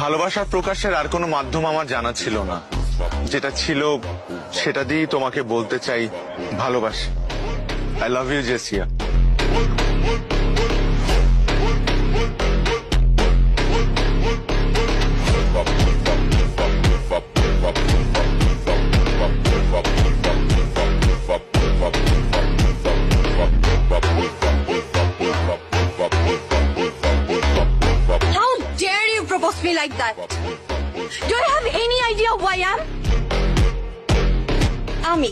ভালোবাসার প্রকাশের আর কোনো মাধ্যম আমার জানা ছিল না, যেটা ছিল সেটা দিয়েই তোমাকে বলতে চাই ভালোবাসি। I love you Jessia. Me like that. Do you have any idea who I am? আমি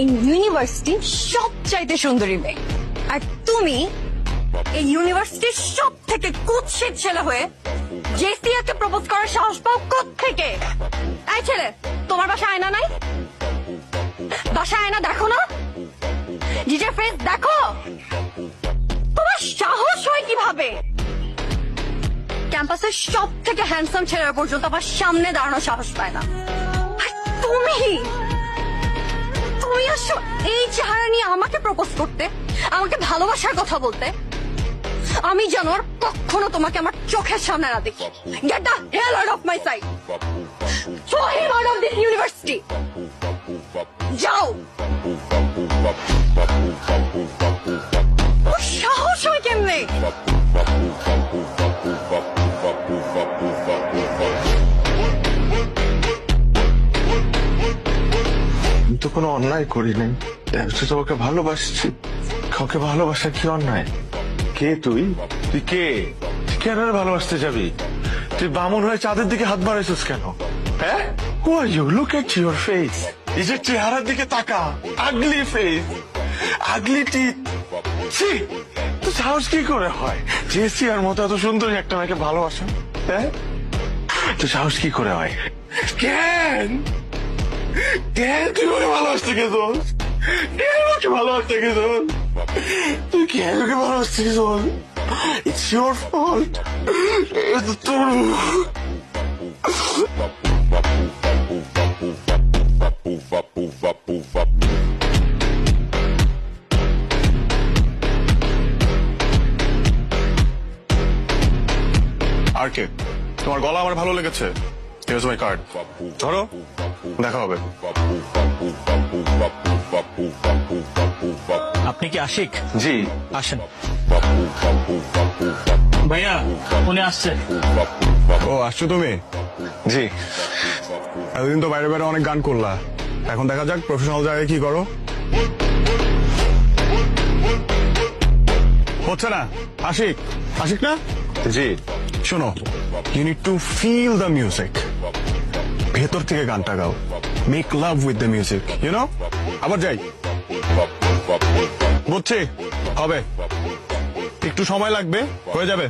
এই ইউনিভার্সিটির সবচাইতে সুন্দরী মেয়ে, আর তুমি এই ইউনিভার্সিটির সব থেকে কুৎসিত ছেলে হয়ে জেসিয়াকে প্রপোজ করার সাহস পাও কোত্থেকে? এই ছেলে, তোমার বাসায় আয়না নাই? বাসায় আয়না দেখো না? নিজের ফেস দেখো। তোমার সাহস হয় কিভাবে ক্যাম্পাসের সব থেকে হ্যান্ডসাম ছেলেরা পর্যন্ত আমার সামনে দাঁড়ানোর সাহস পায় না? তুমি তুমি আসো এই চেহারা নিয়ে আমাকে প্রপোজ করতে, আমাকে ভালোবাসার কথা বলতে? আমি যেন আর কখনো তোমাকে আমার চোখের সামনে না দেখি। Get the hell out of my sight. Throw him out of this university. যাও। ওর সাহস হয় কেমনে? তো কোনো অন্যায় করি নাই, তোমাকে ভালোবাসছি। কাউকে ভালোবাসা কি অন্যায়? কে তুই? তুই কে? তুই কেন ভালোবাসতে যাবি? তুই বামন হয়ে চাঁদের দিকে হাত বাড়াইছিস কেন? হ্যাঁ, who are you? Look at your face. নিজের চেহারার দিকে তাকা। Ugly face, ugly teeth. তো সাহস কি করে হয় জেসিয়ার মতো এত সুন্দরী একটা মেয়েকে ভালোবাসা? হ্যাঁ, তো সাহস কি করে হয়? কেন কেন তুই ওকে ভালোবাসতে গেছোস? কেন ওকে ভালোবাসতে গেছোস? তুই কেন ওকে ভালোবাসতে গেছোস? It's your fault. তোর আর কে? তোমার গলা আমার ভালো লেগেছে। Here's my card. ধরো, দেখা হবে। আপনি কি আশিক? জি। আসেন ভাইয়া, উনি আসছেন। ও, আসছো তুমি? জি। এতদিন তো বাইরে বাইরে অনেক গান করলা, এখন দেখা যাক প্রফেশনাল জায়গায় কি করো। হচ্ছে না? আশিক, আশিক না? জি। শোনো, you need to feel the music. ভেতর থেকে গানটা গাও। Make love with the music, you know? আবার যাই। বুঝছি, হবে। একটু সময় লাগবে, হয়ে যাবে।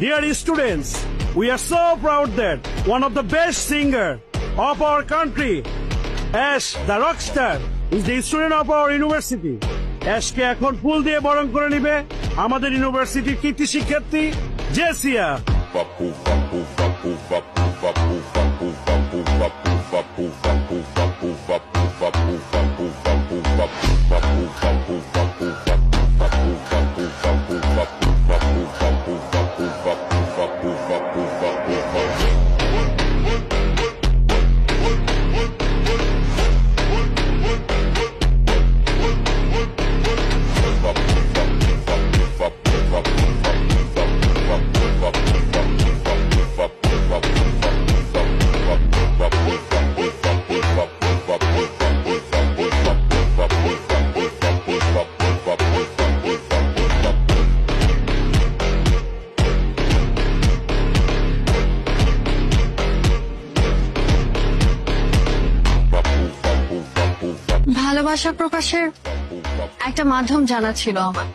Dear students, we are so proud that one of the best singer of our country, Ash the Rockstar, is the student of our university. Ashকে এখন ফুল দিয়ে বরণ করে নিবে আমাদের ইউনিভার্সিটির কৃতি শিক্ষার্থী জেসিয়া। ভালোবাসা প্রকাশের একটা মাধ্যম জানা ছিল আমার,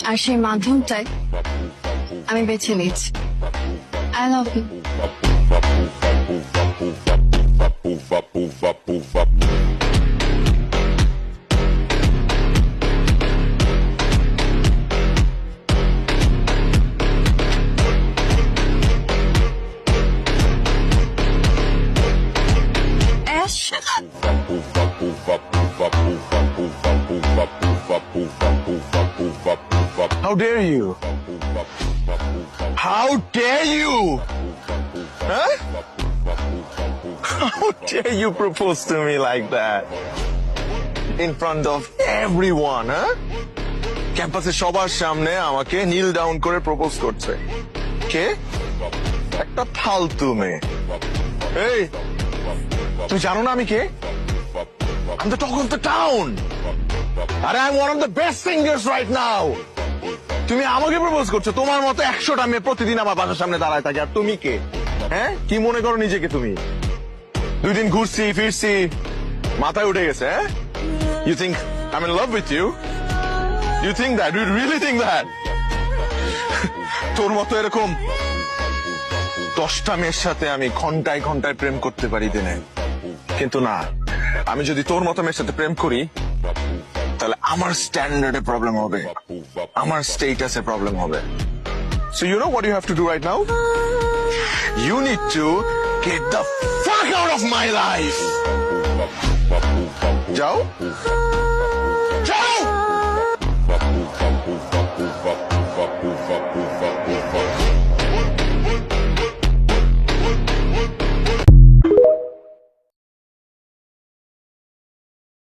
আর সেই মাধ্যমটাই আমি বেছে নিয়েছি। I love you. How dare you? How dare you? Huh? How dare you propose to me like that? In front of everyone, huh? ক্যাম্পাসে সবার সামনে আমাকে নীল ডাউন করে প্রপোজ করছে। কে? একটা ফালতু মেয়ে। এই, তুমি জানো না আমি কে? I'm the talk of the town. আরে I'm one of the best singers right now. তুমি আমাকে প্রপোজ করছো? তোমার মতো 100টা মেয়ে প্রতিদিন আমার বাসার সামনে দাঁড়ায় থাকে, আর তুমি কে? হ্যাঁ, কি মনে করো নিজেকে তুমি? 2 দিন ঘুরছি ফিরছি, মাথায় উঠে গেছে। হ্যাঁ, you think I'm in love with you? You think that? Do you really think that? তোর মতো এরকম 10টা মেয়ের সাথে আমি ঘন্টায় ঘন্টায় প্রেম করতে পারি দিনে, কিন্তু না, আমি যদি তোর মতো মেয়ের সাথে প্রেম করি তাহলে আমার স্ট্যান্ডার্ডে প্রবলেম হবে, আমার স্টেটাসে প্রবলেম হবে। So you know what you have to do right now? You need to get the fuck out of my life. যাও।